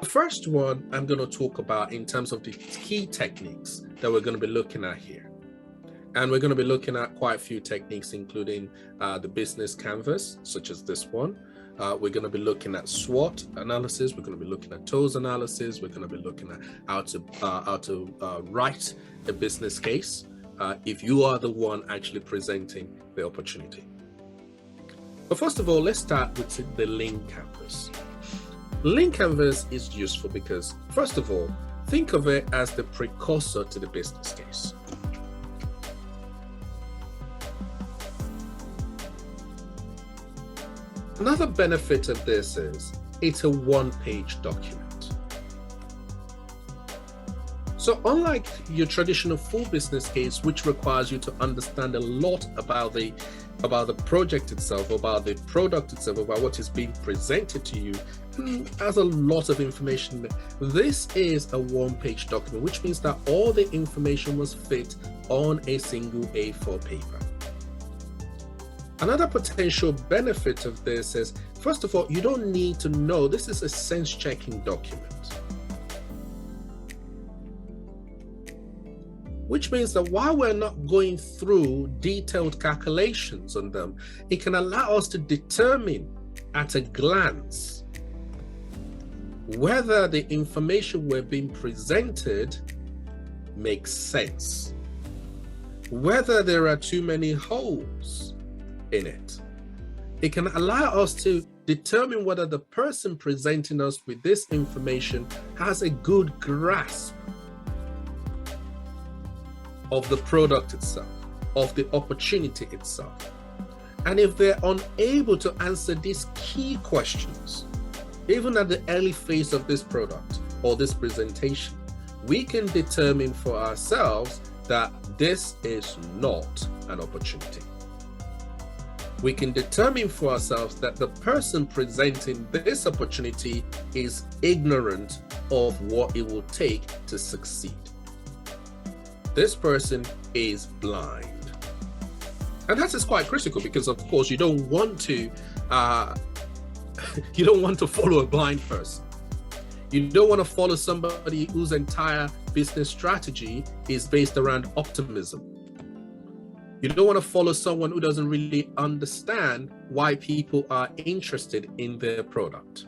The first one I'm going to talk about in terms of the key techniques that we're going to be looking at here. And we're going to be looking at quite a few techniques, including the business canvas, such as this one. We're going to be looking at SWOT analysis. We're going to be looking at TOES analysis. We're going to be looking at how to write a business case if you are the one actually presenting the opportunity. But first of all, let's start with the link canvas. Link canvas is useful because, first of all, think of it as the precursor to the business case. Another benefit of this is it's a one-page document. So unlike your traditional full business case, which requires you to understand a lot about the project itself, about the product itself, about what is being presented to you, has a lot of information. This is a one-page document, which means that all the information was fit on a single A4 paper. Another potential benefit of this is, first of all, you don't need to know, this is a sense-checking document. Which means that while we're not going through detailed calculations on them, it can allow us to determine at a glance whether the information we're being presented makes sense, whether there are too many holes in it. It can allow us to determine whether the person presenting us with this information has a good grasp of the product itself, of the opportunity itself. And if they're unable to answer these key questions, even at the early phase of this product or this presentation, we can determine for ourselves that this is not an opportunity. We can determine for ourselves that the person presenting this opportunity is ignorant of what it will take to succeed. This person is blind. And that is quite critical because, of course, you don't want to follow a blind person. You don't want to follow somebody whose entire business strategy is based around optimism. You don't want to follow someone who doesn't really understand why people are interested in their product.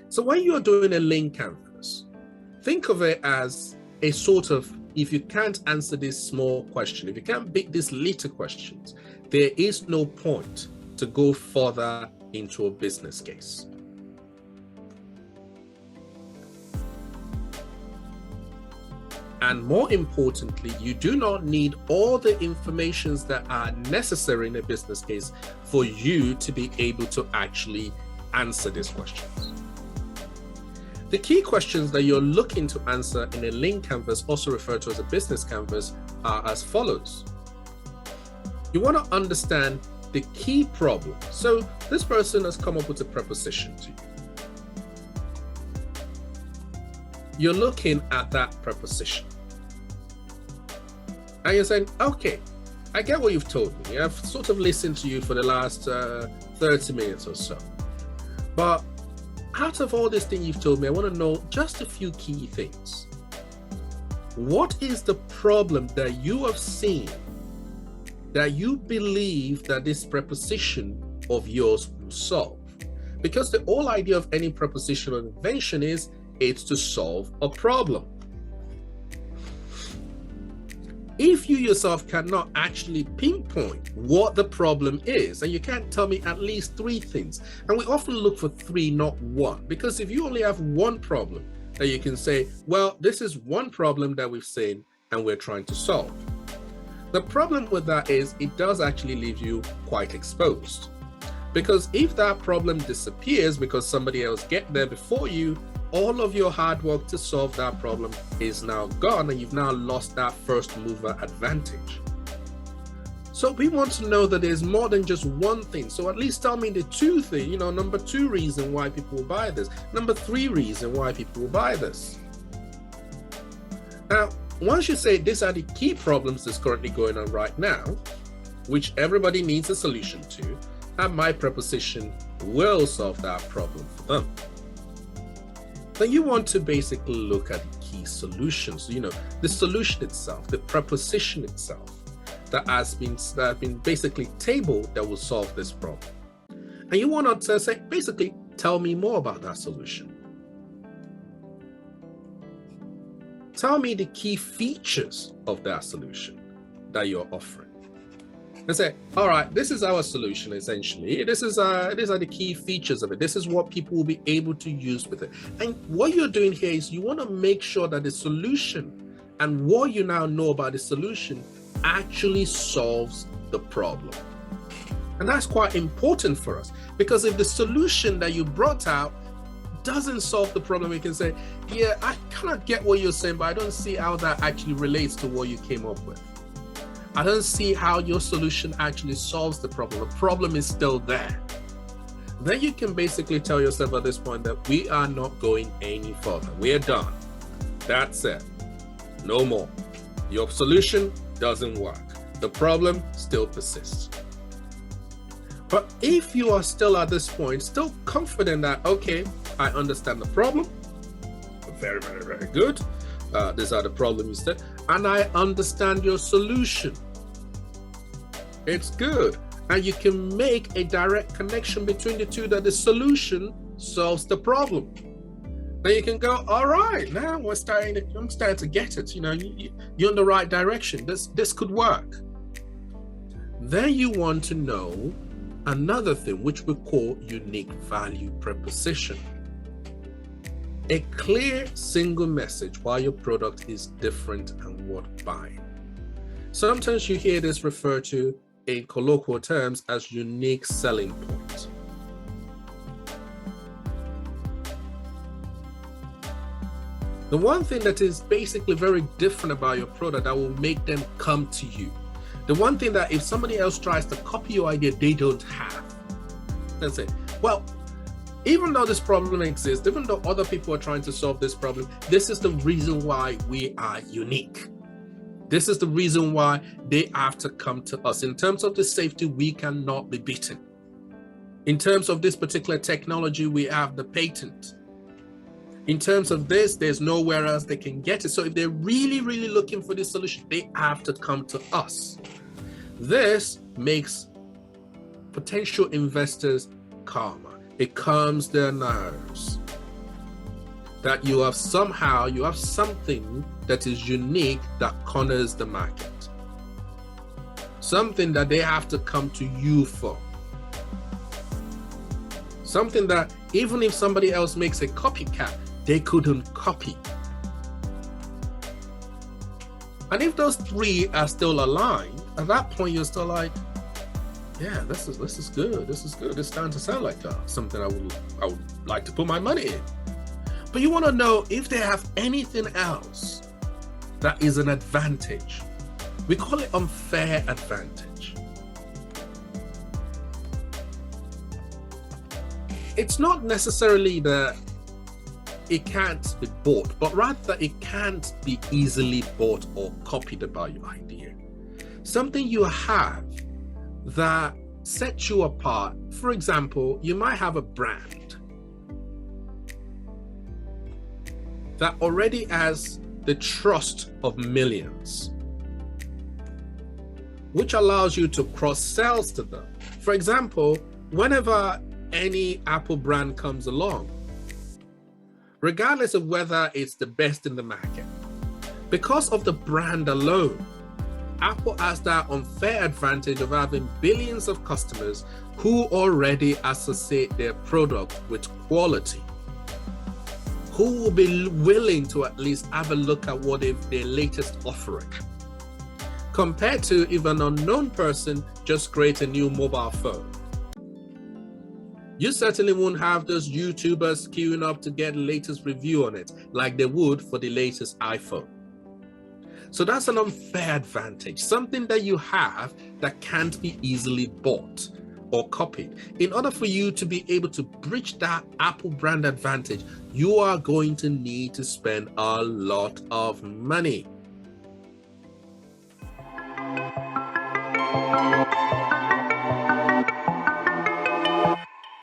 So when you're doing a link canvas, think of it as a sort of, if you can't answer this small question, if you can't beat these little questions, there is no point to go further into a business case. And more importantly, you do not need all the information that are necessary in a business case for you to be able to actually answer these questions. The key questions that you're looking to answer in a link canvas, also referred to as a business canvas, are as follows. You want to understand the key problem. So this person has come up with a preposition to you. You're looking at that preposition. And you're saying, okay, I get what you've told me. I've sort of listened to you for the last 30 minutes or so. But out of all this thing you've told me, I want to know just a few key things. What is the problem that you have seen that you believe that this preposition of yours will solve? Because the whole idea of any prepositional invention is it's to solve a problem. If you yourself cannot actually pinpoint what the problem is, and you can't tell me at least 3 things, and we often look for 3, not 1, because if you only have 1 problem that you can say, well, this is 1 problem that we've seen and we're trying to solve. The problem with that is it does actually leave you quite exposed, because if that problem disappears because somebody else get there before you, all of your hard work to solve that problem is now gone, and you've now lost that first mover advantage. So we want to know that there's more than just 1 thing. So at least tell me the 2 things, number 2 reason why people will buy this, number 3 reason why people will buy this. Now, once you say these are the key problems that's currently going on right now, which everybody needs a solution to, and my preposition will solve that problem for them. Then you want to basically look at the key solutions, the solution itself, the proposition itself that has been basically tabled that will solve this problem. And you want to say, basically, tell me more about that solution. Tell me the key features of that solution that you're offering. And say, all right, this is our solution essentially. These are the key features of it. This is what people will be able to use with it. And what you're doing here is you want to make sure that the solution and what you now know about the solution actually solves the problem. And that's quite important for us, because if the solution that you brought out doesn't solve the problem, you can say, yeah, I kind of get what you're saying, but I don't see how that actually relates to what you came up with. I don't see how your solution actually solves the problem. The problem is still there. Then you can basically tell yourself at this point that we are not going any further. We're done. That's it. No more. Your solution doesn't work. The problem still persists. But if you are still at this point, still confident that, okay, I understand the problem, very, very, very good. These are the problems that, and I understand your solution. It's good. And you can make a direct connection between the two, that the solution solves the problem. Then you can go, all right, now I'm starting to get it. You're in the right direction. This could work. Then you want to know another thing, which we call unique value proposition. A clear single message why your product is different and worth buying. Sometimes you hear this referred to in colloquial terms as unique selling point. The one thing that is basically very different about your product that will make them come to you. The one thing that if somebody else tries to copy your idea, they don't have. Let's say, well, even though this problem exists, even though other people are trying to solve this problem, this is the reason why we are unique. This is the reason why they have to come to us. In terms of the safety, we cannot be beaten. In terms of this particular technology, we have the patent. In terms of this, there's nowhere else they can get it. So if they're really, really looking for this solution, they have to come to us. This makes potential investors calmer. It calms their nerves. That you have something that is unique that corners the market. Something that they have to come to you for. Something that even if somebody else makes a copycat, they couldn't copy. And if those three are still aligned, at that point you're still like, yeah, this is good. This is good. It's starting to sound like something I would like to put my money in. But you want to know if they have anything else that is an advantage. We call it unfair advantage. It's not necessarily that it can't be bought, but rather it can't be easily bought or copied about your idea. Something you have that sets you apart. For example, you might have a brand that already has the trust of millions, which allows you to cross-sell to them. For example, whenever any Apple brand comes along, regardless of whether it's the best in the market, because of the brand alone, Apple has that unfair advantage of having billions of customers who already associate their product with quality, who will be willing to at least have a look at what is their latest offering, compared to if an unknown person just creates a new mobile phone. You certainly won't have those YouTubers queuing up to get the latest review on it like they would for the latest iPhone. So that's an unfair advantage, something that you have that can't be easily bought or copied. In order for you to be able to bridge that Apple brand advantage, you are going to need to spend a lot of money.